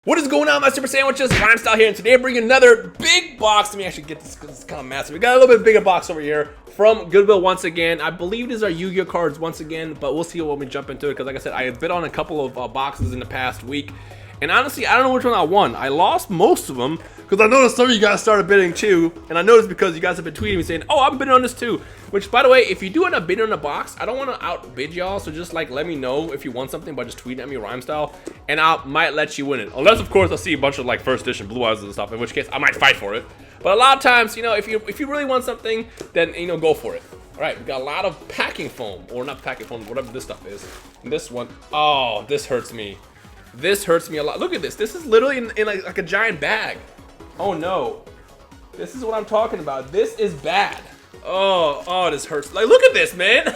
What is going on, my super sandwiches? Rhymestyle here, and today I'm bringing another big box. Let me actually get this because it's kind of massive. We got a little bit bigger box over here from Goodwill once again. I believe these are Yu-Gi-Oh cards once again, but we'll see when we jump into it because, like I said, I bid on a couple of boxes in the past week, and honestly, I don't know which one I won. I lost most of them because I noticed some of you guys started bidding too, and I noticed because you guys have been tweeting me saying, "Oh, I'm bidding on this too." Which, by the way, if you do end up bidding on a box, I don't want to outbid y'all, so just like let me know if you want something by just tweeting at me Rhymestyle, and I might let you win it. Unless, of course, I see a bunch of like first edition blue eyes and stuff, in which case I might fight for it. But a lot of times, you know, if you really want something, then you know, go for it. All right, we got a lot of packing foam, or not packing foam, whatever this stuff is. And this one, oh, this hurts me. This hurts me a lot. Look at this. This is literally in like a giant bag. Oh no, this is what I'm talking about. This is bad. Oh, this hurts. Like, look at this, man.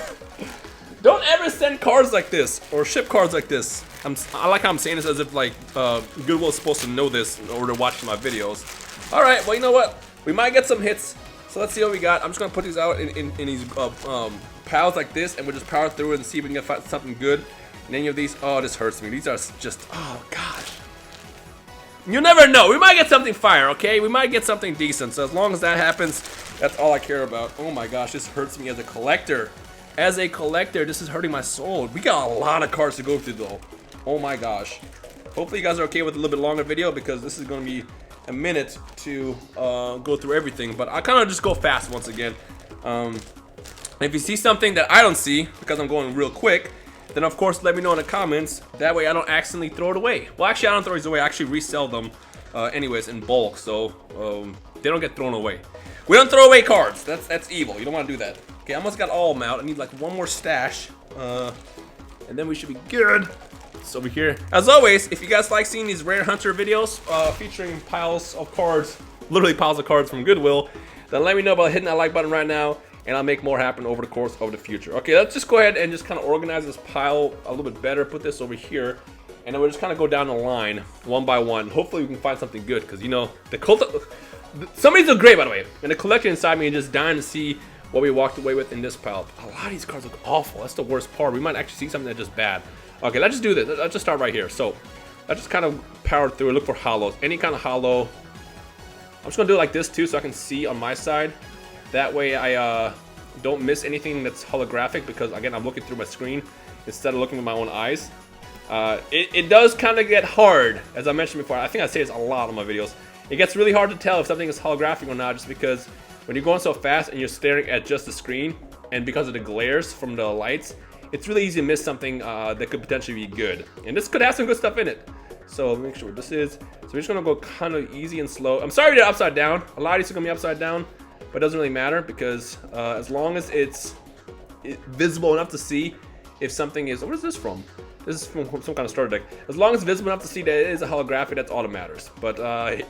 Don't ever send cards like this or ship cards like this. I like how I'm saying this as if like Goodwill is supposed to know this in order to watch my videos. All right, well, you know what? We might get some hits. So let's see what we got. I'm just gonna put these out in these piles like this, and we'll just power through it and see if we can find something good. And any of these, oh, this hurts me. These are just, oh gosh. You never know. We might get something fire, okay? We might get something decent. So as long as that happens, that's all I care about. Oh my gosh, this hurts me as a collector. As a collector, this is hurting my soul. We got a lot of cards to go through though. Oh my gosh. Hopefully you guys are okay with a little bit longer video because this is going to be a minute to go through everything. But I kind of just go fast once again. If you see something that I don't see because I'm going real quick, then of course let me know in the comments. That way I don't accidentally throw it away. Well, actually I don't throw these away. I actually resell them anyways in bulk, so they don't get thrown away. We don't throw away cards. That's evil. You don't want to do that. Okay, I almost got all of them out. I need like one more stash, and then we should be good. So over here, as always, if you guys like seeing these rare hunter videos featuring piles of cards, literally piles of cards from Goodwill, then let me know by hitting that like button right now, and I'll make more happen over the course of the future. Okay, let's just go ahead and just kind of organize this pile a little bit better. Put this over here, and then we'll just kind of go down the line one by one. Hopefully we can find something good, because you know some of these are great, by the way, and the collection inside me is just dying to see what we walked away with in this pile. A lot of these cards look awful. That's the worst part. We might actually see something that's just bad. Okay, let's just do this. Let's just start right here. So let's just kind of power through and look for holos. Any kind of holo. I'm just gonna do it like this too, so I can see on my side. That way I don't miss anything that's holographic, because again I'm looking through my screen instead of looking with my own eyes. It does kind of get hard, as I mentioned before. I think I say this a lot on my videos. It gets really hard to tell if something is holographic or not, just because when you're going so fast and you're staring at just the screen, and because of the glares from the lights, it's really easy to miss something that could potentially be good. And this could have some good stuff in it. So make sure this is. So we're just gonna go kind of easy and slow. I'm sorry they're upside down. A lot of these are gonna be upside down, but it doesn't really matter, because as long as it's visible enough to see if something is. What is this from? This is from some kind of starter deck. As long as it's visible enough to see that it is a holographic, that's all that matters. But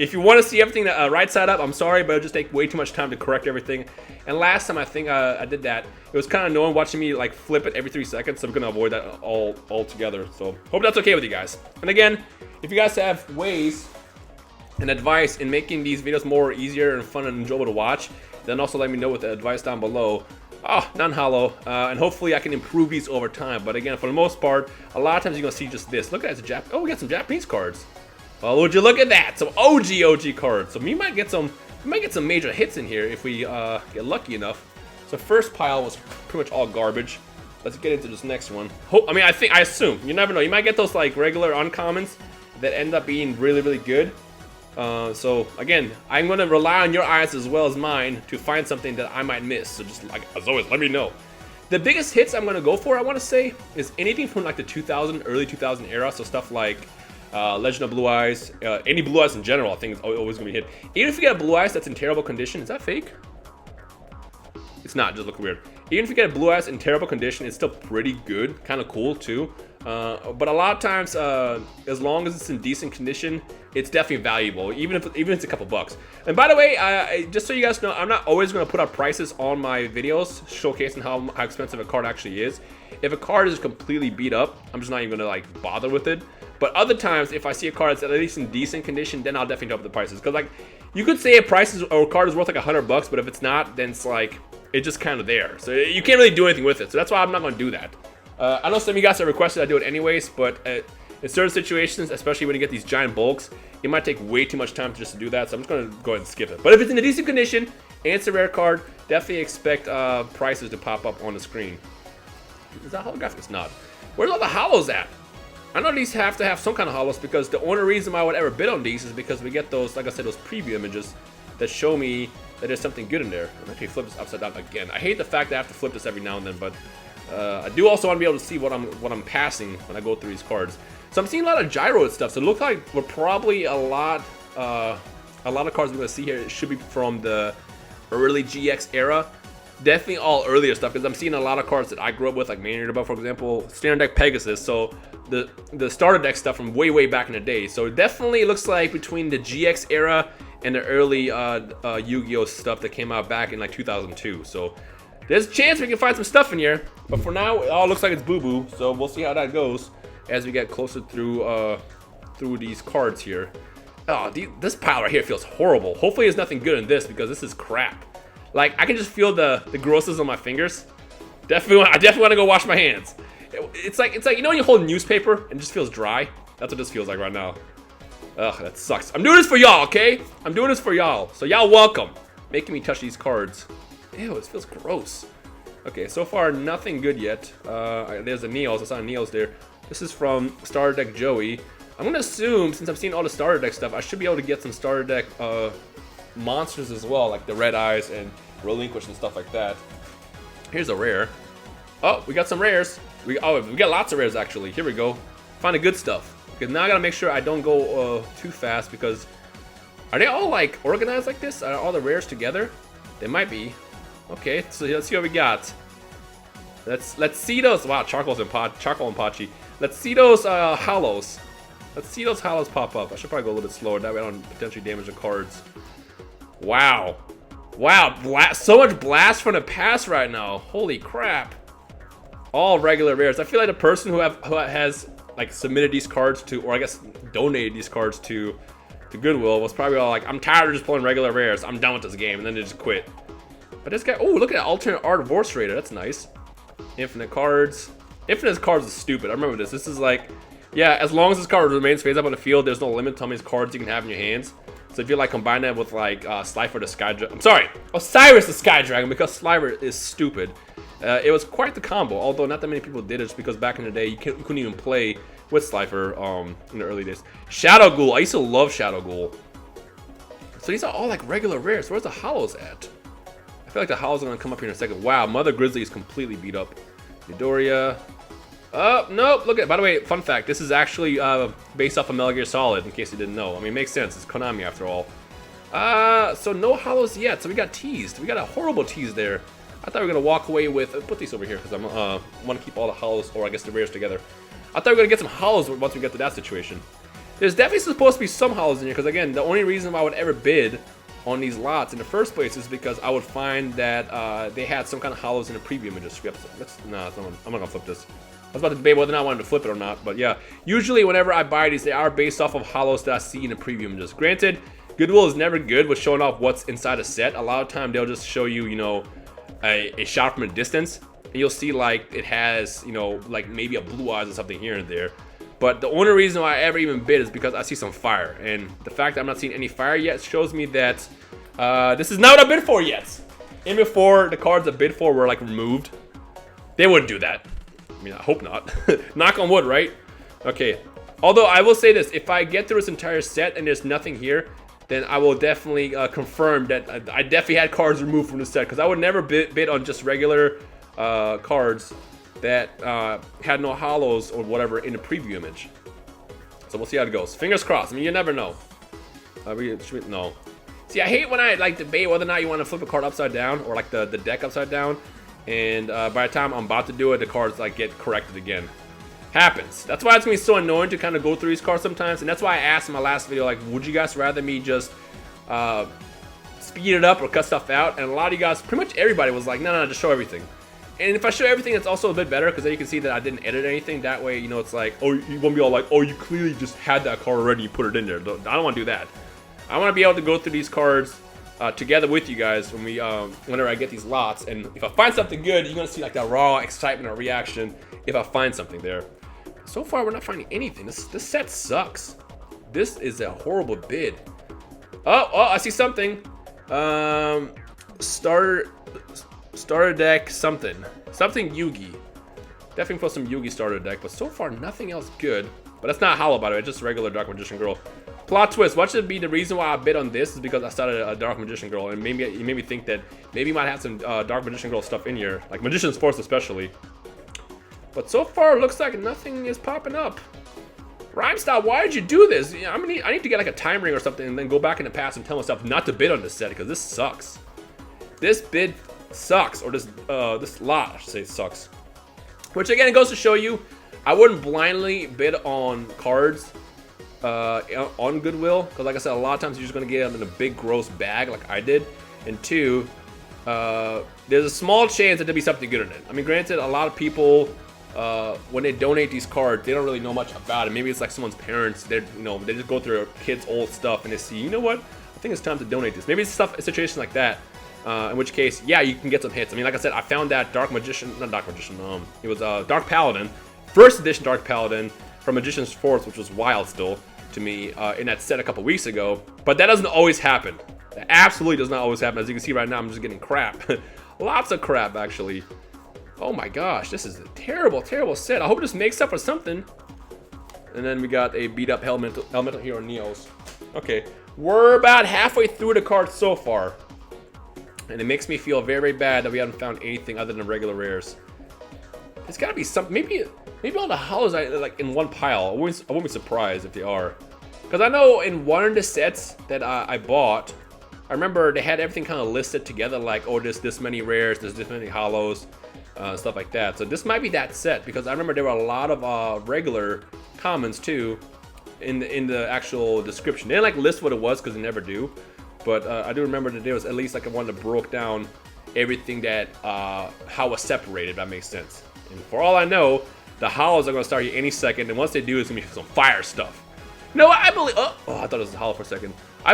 if you want to see everything right side up, I'm sorry, but it'll just take way too much time to correct everything. And last time I think I did that, it was kind of annoying watching me like flip it every 3 seconds, so I'm gonna avoid that all together. So hope that's okay with you guys. And again, if you guys have ways and advice in making these videos more easier and fun and enjoyable to watch, then also let me know with the advice down below. Non-holo, and hopefully I can improve these over time. But again, for the most part, a lot of times you're gonna see just this. Look at that, we got some Japanese cards. Well, would you look at that? Some OG cards. So we might get some major hits in here if we get lucky enough. So first pile was pretty much all garbage. Let's get into this next one. I assume, you never know. You might get those like regular uncommons that end up being really, really good. So again, I'm going to rely on your eyes as well as mine to find something that I might miss. So just like as always, let me know. The biggest hits I'm going to go for, I want to say, is anything from like the early 2000 era. So stuff like Legend of Blue Eyes, any Blue Eyes in general, I think is always going to be hit. Even if you get a Blue Eyes that's in terrible condition, is that fake? It's not, just look weird. Even if you get a Blue Eyes in terrible condition, it's still pretty good, kind of cool too. But a lot of times, as long as it's in decent condition, it's definitely valuable, even if it's a couple bucks. And by the way, just so you guys know, I'm not always going to put up prices on my videos showcasing how expensive a card actually is. If a card is completely beat up, I'm just not even going to like bother with it. But other times, if I see a card that's at least in decent condition, then I'll definitely up the prices. Because like, you could say a card is worth like $100, but if it's not, then it's like it's just kind of there. So you can't really do anything with it. So that's why I'm not going to do that. I know some of you guys have requested I do it anyways, but In certain situations, especially when you get these giant bulks, it might take way too much time just to do that, so I'm just going to go ahead and skip it. But if it's in a decent condition and it's a rare card, definitely expect prices to pop up on the screen. Is that holographic? It's not. Where's all the holos at? I know these have to have some kind of holos, because the only reason why I would ever bid on these is because we get those, like I said, those preview images that show me that there's something good in there. I'm actually flip this upside down again. I hate the fact that I have to flip this every now and then, but I do also want to be able to see what I'm passing when I go through these cards. So I'm seeing a lot of gyro stuff. So it looks like we're probably a lot of cards we're gonna see here should be from the early GX era. Definitely all earlier stuff, because I'm seeing a lot of cards that I grew up with, like Maynard above, for example, Standard Deck Pegasus. So the starter deck stuff from way back in the day. So it definitely looks like between the GX era and the early Yu-Gi-Oh stuff that came out back in like 2002. So there's a chance we can find some stuff in here, but for now it all looks like it's boo-boo. So we'll see how that goes as we get closer through these cards here. Oh, this pile right here feels horrible. Hopefully there's nothing good in this, because this is crap. Like, I can just feel the grossness on my fingers. I definitely want to go wash my hands. It's like you know when you hold newspaper and it just feels dry? That's what this feels like right now. Ugh, that sucks. I'm doing this for y'all, okay? I'm doing this for y'all. So y'all welcome. Making me touch these cards. Ew, this feels gross. Okay, so far nothing good yet. There's a Neos. I saw a Neos there. This is from Starter Deck Joey. I'm gonna assume, since I've seen all the Starter Deck stuff, I should be able to get some Starter Deck monsters as well, like the Red Eyes and Relinquish and stuff like that. Here's a rare. Oh, we got some rares. We got lots of rares actually. Here we go. Find the good stuff. Because now I gotta make sure I don't go too fast, because are they all like organized like this? Are all the rares together? They might be. Okay, so let's see what we got. Let's see those. Wow, Charcoal and Pachi. Let's see those holos. Let's see those holos pop up. I should probably go a little bit slower, that way I don't potentially damage the cards. Wow. Wow, so much blast from the past right now. Holy crap. All regular rares. I feel like the person who has like submitted these cards to, or I guess donated these cards to Goodwill was probably all like, I'm tired of just pulling regular rares. I'm done with this game, and then they just quit. But this guy, oh, look at that alternate art Vorce Raider. That's nice. Infinite cards. Infinite cards is stupid. I remember this. This is like, yeah, as long as this card remains face up on the field, there's no limit to how many cards you can have in your hands. So if you like combine that with like Slifer the Sky Dragon, I'm sorry, Osiris the Sky Dragon, because Slifer is stupid. It was quite the combo, although not that many people did it, just because back in the day you couldn't even play with Slifer in the early days. Shadow Ghoul, I used to love Shadow Ghoul. So these are all like regular rares. Where's the holos at? I feel like the holos are gonna come up here in a second. Wow, Mother Grizzly is completely beat up. Midoriya. Oh, nope, look at, by the way, fun fact, this is actually based off of Metal Gear Solid, in case you didn't know. I mean, it makes sense, it's Konami after all. So no holos yet, so we got teased. We got a horrible tease there. I thought we were gonna walk away with, put these over here, because I want to keep all the holos, or I guess the rares together. I thought we were gonna get some holos once we get to that situation. There's definitely supposed to be some holos in here, because again, the only reason why I would ever bid on these lots in the first place is because I would find that they had some kind of holos in the preview images. I'm not gonna flip this. I was about to debate whether or not I wanted to flip it or not, but yeah. Usually whenever I buy these, they are based off of holos that I see in the preview images. Granted, Goodwill is never good with showing off what's inside a set. A lot of time they'll just show you, you know, a shot from a distance, and you'll see like it has, you know, like maybe a blue eyes or something here and there. But the only reason why I ever even bid is because I see some fire, and the fact that I'm not seeing any fire yet shows me that this is not what I bid for yet. And before the cards I bid for were like removed, they wouldn't do that. I mean, I hope not. Knock on wood, right? Okay. Although I will say this, if I get through this entire set and there's nothing here, then I will definitely confirm that I definitely had cards removed from the set, because I would never bid on just regular cards that had no holos or whatever in the preview image. So we'll see how it goes. Fingers crossed. I mean, you never know. No. See, I hate when I like debate whether or not you want to flip a card upside down, or like the deck upside down, and by the time I'm about to do it, the cards like get corrected again. Happens. That's why it's gonna be so annoying to kind of go through these cards sometimes, and that's why I asked in my last video, like, would you guys rather me just speed it up or cut stuff out? And a lot of you guys, pretty much everybody was like, no, just show everything. And if I show everything, it's also a bit better, because then you can see that I didn't edit anything. That way, you know, it's like, oh, you won't be all like, oh, you clearly just had that card already, you put it in there. I don't want to do that. I want to be able to go through these cards together with you guys when whenever I get these lots, and if I find something good, you're gonna see like that raw excitement or reaction if I find something there. so far we're not finding anything. This set sucks. This is a horrible bid. Oh, I see something. Starter deck something Yugi. Definitely put some Yugi starter deck, but so far nothing else good. But that's not hollow, by the way. It's just regular Dark Magician Girl. Plot twist. What should be the reason why I bid on this is because I started a Dark Magician Girl, and maybe you made me think that maybe you might have some Dark Magician Girl stuff in here, like Magician's Force especially. But so far, it looks like nothing is popping up. Rhymestyle, why did you do this? I need to get like a time ring or something and then go back in the past and tell myself not to bid on this set because this sucks. This bid sucks, or this lot, I should say, sucks. Which again, it goes to show you, I wouldn't blindly bid on cards on Goodwill, because like I said, a lot of times you're just gonna get them in a big gross bag like I did. And two, there's a small chance that there'll be something good in it. I mean, granted, a lot of people when they donate these cards, they don't really know much about it. Maybe it's like someone's parents. They just go through their kids' old stuff and they see, you know what? I think it's time to donate this. Maybe it's a situation like that. In which case, yeah, you can get some hits. I mean, like I said, I found that Dark Paladin, first edition Dark Paladin from Magician's Force, which was wild still to me in that set a couple weeks ago. But that doesn't always happen. That absolutely does not always happen. As you can see right now, I'm just getting crap. Lots of crap, actually. Oh my gosh, this is a terrible, terrible set. I hope this makes up for something. And then we got a beat up Elemental Hero Neos. Okay, we're about halfway through the card so far. And it makes me feel very, very bad that we haven't found anything other than regular rares. There's gotta be something. Maybe all the holos are like in one pile. I won't be surprised if they are. Because I know in one of the sets that I bought, I remember they had everything kind of listed together, like, oh, there's this many rares, there's this many holos, stuff like that. So this might be that set, because I remember there were a lot of regular commons too in the actual description. They didn't like list what it was because they never do. But I do remember that there was at least like one that broke down everything that how it was separated, if that makes sense. And for all I know, the holos are going to start here any second, and once they do, it's going to be some fire stuff. No, I believe. Oh, I thought it was a holo for a second. I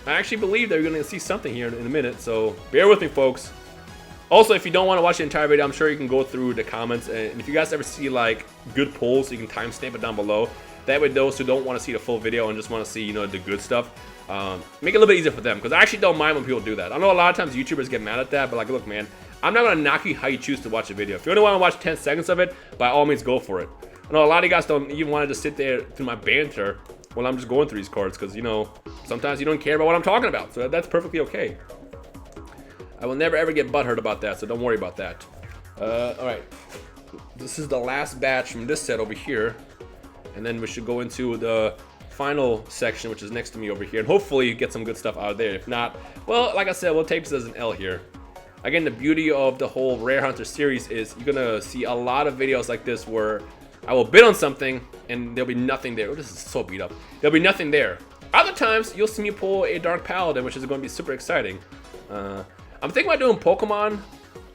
actually believe that we're going to see something here in a minute. So bear with me, folks. Also, if you don't want to watch the entire video, I'm sure you can go through the comments, and if you guys ever see like good polls, you can timestamp it down below. That way, those who don't want to see the full video and just want to see, the good stuff, make it a little bit easier for them, because I actually don't mind when people do that. I know a lot of times YouTubers get mad at that, but like, look, man, I'm not going to knock you how you choose to watch a video. If you only want to watch 10 seconds of it, by all means, go for it. I know a lot of you guys don't even want to just sit there through my banter while I'm just going through these cards, because, sometimes you don't care about what I'm talking about, so that's perfectly okay. I will never ever get butthurt about that, so don't worry about that. Alright, this is the last batch from this set over here, and then we should go into the final section, which is next to me over here, and hopefully get some good stuff out of there. If not, well, like I said, we'll tape this as an L here. Again, the beauty of the whole Rare Hunter series is you're gonna see a lot of videos like this where I will bid on something and there'll be nothing there. Oh, this is so beat up. There'll be nothing there. Other times, you'll see me pull a Dark Paladin, which is going to be super exciting. I'm thinking about doing Pokemon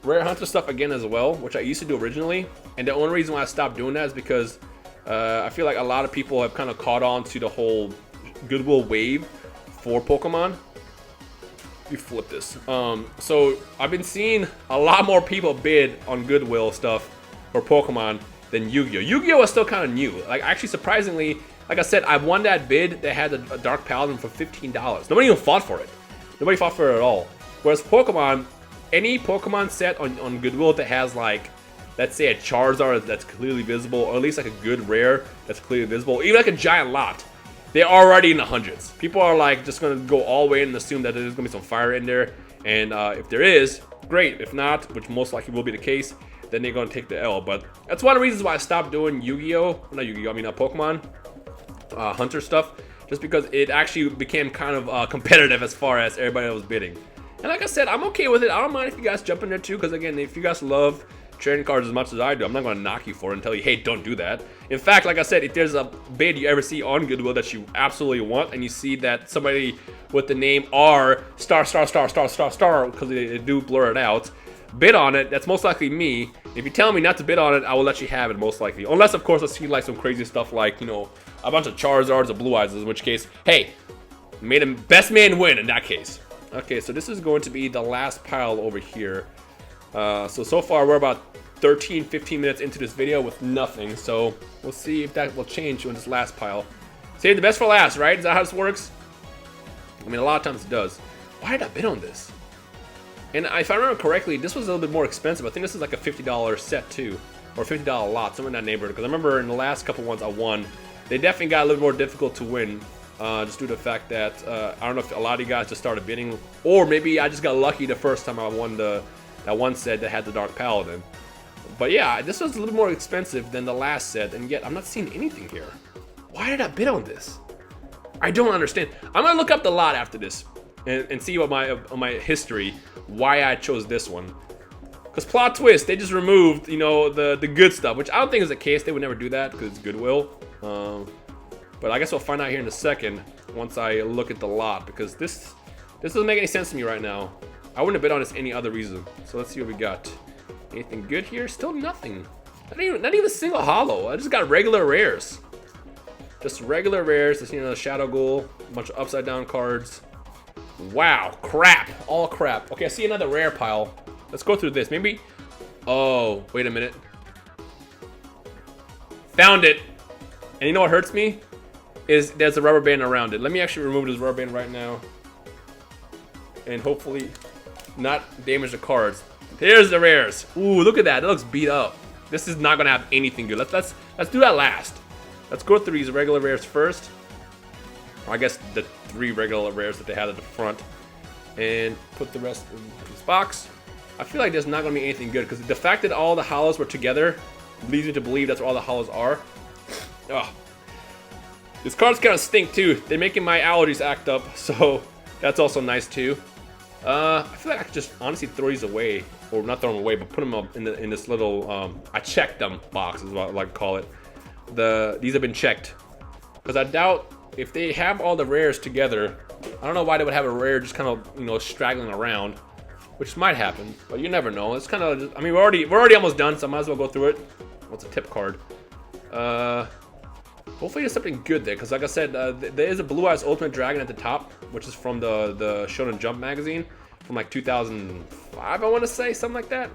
Rare Hunter stuff again as well, which I used to do originally. And the only reason why I stopped doing that is because I feel like a lot of people have kind of caught on to the whole Goodwill wave for Pokemon. You flip this. So I've been seeing a lot more people bid on Goodwill stuff for Pokemon than Yu-Gi-Oh! Yu-Gi-Oh! Was still kind of new. Like, actually, surprisingly, like I said, I won that bid that had a Dark Paladin for $15. Nobody even fought for it. Nobody fought for it at all. Whereas Pokemon, any Pokemon set on Goodwill that has, like, let's say a Charizard that's clearly visible, or at least like a good rare that's clearly visible, even like a giant lot, they're already in the hundreds. People are like just gonna go all the way in and assume that there's gonna be some fire in there, and if there is, great. If not, which most likely will be the case, then they're gonna take the L. But that's one of the reasons why I stopped doing Yu-Gi-Oh! Not Yu-Gi-Oh! I mean Pokemon Hunter stuff, just because it actually became kind of competitive as far as everybody was bidding. And like I said, I'm okay with it. I don't mind if you guys jump in there too, because again, if you guys love trading cards as much as I do, I'm not going to knock you for it and tell you, hey, don't do that. In fact, like I said, if there's a bid you ever see on Goodwill that you absolutely want, and you see that somebody with the name R star, because they do blur it out, bid on it, that's most likely me. If you tell me not to bid on it, I will let you have it most likely. Unless, of course, I see like some crazy stuff like, a bunch of Charizards or Blue Eyes, in which case, hey, made him best man win in that case. Okay, so this is going to be the last pile over here. So far we're about 13, 15 minutes into this video with nothing. So we'll see if that will change in this last pile. Save the best for last, right? Is that how this works? I mean, a lot of times it does. Why did I bid on this? And if I remember correctly, this was a little bit more expensive. I think this is like a $50 set too, or $50 lot, somewhere in that neighborhood. Because I remember in the last couple ones I won, they definitely got a little more difficult to win. Just due to the fact that I don't know if a lot of you guys just started bidding, or maybe I just got lucky the first time I won that one set that had the Dark Paladin. But yeah, this was a little more expensive than the last set, and yet I'm not seeing anything here. Why did I bid on this? I don't understand. I'm gonna look up the lot after this and see what my history, why I chose this one. Because plot twist, they just removed, you know, the good stuff, which I don't think is the case. They would never do that because it's Goodwill. But I guess we'll find out here in a second once I look at the lot, because this doesn't make any sense to me right now. I wouldn't have bid on this any other reason. So let's see what we got. Anything good here? Still nothing. Not even a single holo. I just got regular rares. Just regular rares. Just, you know, Shadow Ghoul, a bunch of upside down cards. Wow, crap. All crap. Okay, I see another rare pile. Let's go through this. Maybe. Oh, wait a minute. Found it. And you know what hurts me? Is there's a rubber band around it. Let me actually remove this rubber band right now. And hopefully not damage the cards. Here's the rares. Ooh, look at that. It looks beat up. This is not gonna have anything good. Let's do that last. Let's go through these regular rares first. Or I guess the 3 regular rares that they had at the front. And put the rest in this box. I feel like there's not gonna be anything good because the fact that all the holos were together leads me to believe that's where all the holos are. Ugh. These cards kind of stink too. They're making my allergies act up, so that's also nice too. I feel like I could just honestly throw these away, or not throw them away, but put them up in this little I checked them box is what I like to call it. These have been checked because I doubt if they have all the rares together. I don't know why they would have a rare just kind of, you know, straggling around, which might happen, but you never know. It's kind of, I mean, we're already almost done, so I might as well go through it. What's a tip card? Hopefully there's something good there, because like I said, there is a Blue Eyes Ultimate Dragon at the top, which is from the Shonen Jump magazine from like 2005, I want to say, something like that.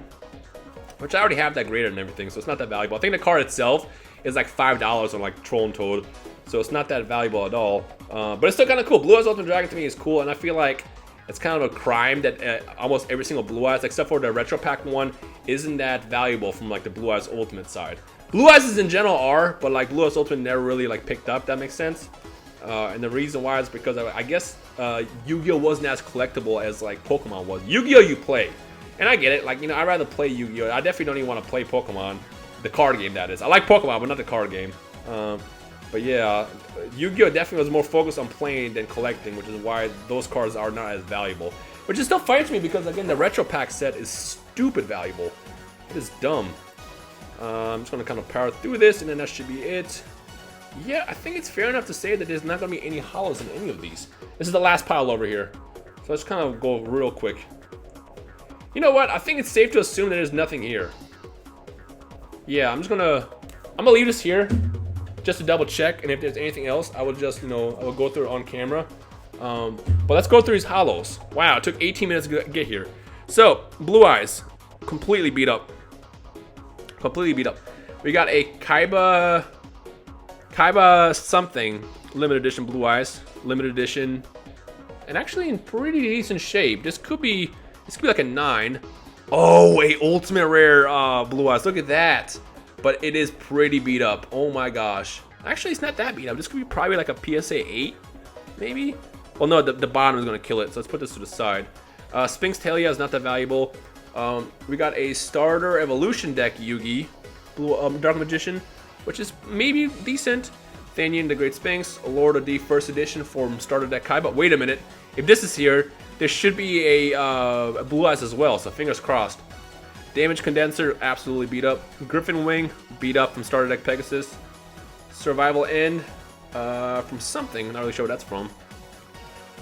Which I already have that graded and everything, so it's not that valuable. I think the card itself is like $5 on like Troll and Toad, so it's not that valuable at all. But it's still kind of cool. Blue Eyes Ultimate Dragon to me is cool, and I feel like it's kind of a crime that almost every single Blue Eyes, except for the Retro Pack one, isn't that valuable from like the Blue Eyes Ultimate side. Blue Eyes in general are, but like Blue Eyes Ultimate never really like picked up. That makes sense. And the reason why is because I guess Yu-Gi-Oh wasn't as collectible as like Pokemon was. Yu-Gi-Oh you play, and I get it. Like, you know, I'd rather play Yu-Gi-Oh. I definitely don't even want to play Pokemon, the card game that is. I like Pokemon, but not the card game. But yeah, Yu-Gi-Oh definitely was more focused on playing than collecting, which is why those cards are not as valuable. Which is still fights me because again, the Retro Pack set is stupid valuable. It is dumb. I'm just gonna kind of power through this, and then that should be it. Yeah, I think it's fair enough to say that there's not gonna be any holos in any of these. This is the last pile over here, so let's kind of go real quick. You know what? I think it's safe to assume that there's nothing here. Yeah, I'm gonna leave this here just to double check, and if there's anything else, I will just, you know, I will go through it on camera. But let's go through these holos. Wow, it took 18 minutes to get here. So, Blue Eyes, completely beat up. Completely beat up. We got a Kaiba something limited edition Blue Eyes, limited edition, and actually in pretty decent shape. This could be like a 9. Oh, a ultimate rare Blue Eyes. Look at that. But it is pretty beat up. Oh my gosh. Actually, it's not that beat up. This could be probably like a PSA 8, maybe. Well, no, the bottom is gonna kill it. So let's put this to the side. Sphinx Talia is not that valuable. We got a starter evolution deck Yugi, Dark Magician, which is maybe decent. Thanian the Great Sphinx, Lord of D First Edition from starter deck Kaiba. Wait a minute, if this is here, there should be a Blue Eyes as well, so fingers crossed. Damage Condenser, absolutely beat up. Griffin Wing, beat up from starter deck Pegasus. Survival End, from something, not really sure what that's from.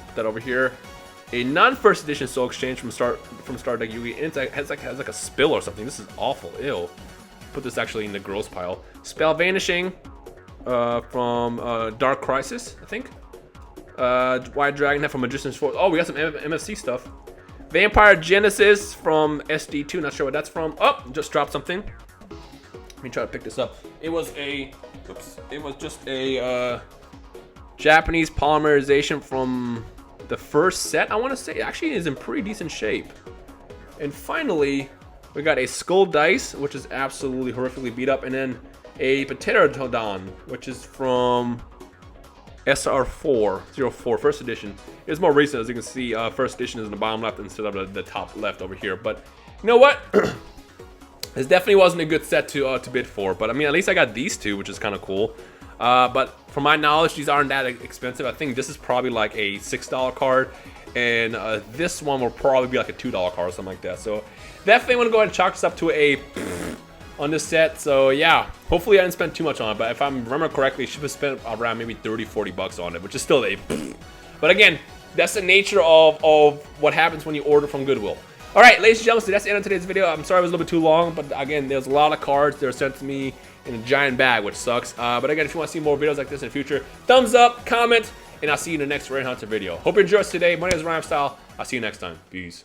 Put that over here. A non-first edition Soul Exchange from Star Deck Yugi, and it has like a spill or something. This is awful. Ew. Put this actually in the gross pile. Spell Vanishing from Dark Crisis, I think. White Dragon Head from Magician's Force. Oh, we got some MFC stuff. Vampire Genesis from SD2. Not sure what that's from. Oh, just dropped something. Let me try to pick this up. It was a, oops, it was just a Japanese polymerization from the first set. I want to say it actually is in pretty decent shape. And finally, we got a Skull Dice, which is absolutely horrifically beat up, and then a Pterodon, which is from SR404, first edition. It's more recent, as you can see. First edition is in the bottom left instead of the top left over here. But you know what? This definitely wasn't a good set to bid for. But I mean, at least I got these two, which is kind of cool. But from my knowledge, these aren't that expensive. I think this is probably like a $6 card, and this one will probably be like a $2 card or something like that. So definitely want to go ahead and chalk this up to a on this set. So yeah, hopefully I didn't spend too much on it, but if I remember correctly, I should have spent around maybe 30-40 bucks on it, which is still a but again, that's the nature of what happens when you order from Goodwill. All right, ladies and gentlemen, so that's the end of today's video. I'm sorry it was a little bit too long, but again, there's a lot of cards that are sent to me in a giant bag, which sucks. But again, if you want to see more videos like this in the future, thumbs up, comment, and I'll see you in the next Rain Hunter video. Hope you enjoyed today. My name is Rhymestyle. I'll see you next time. Peace.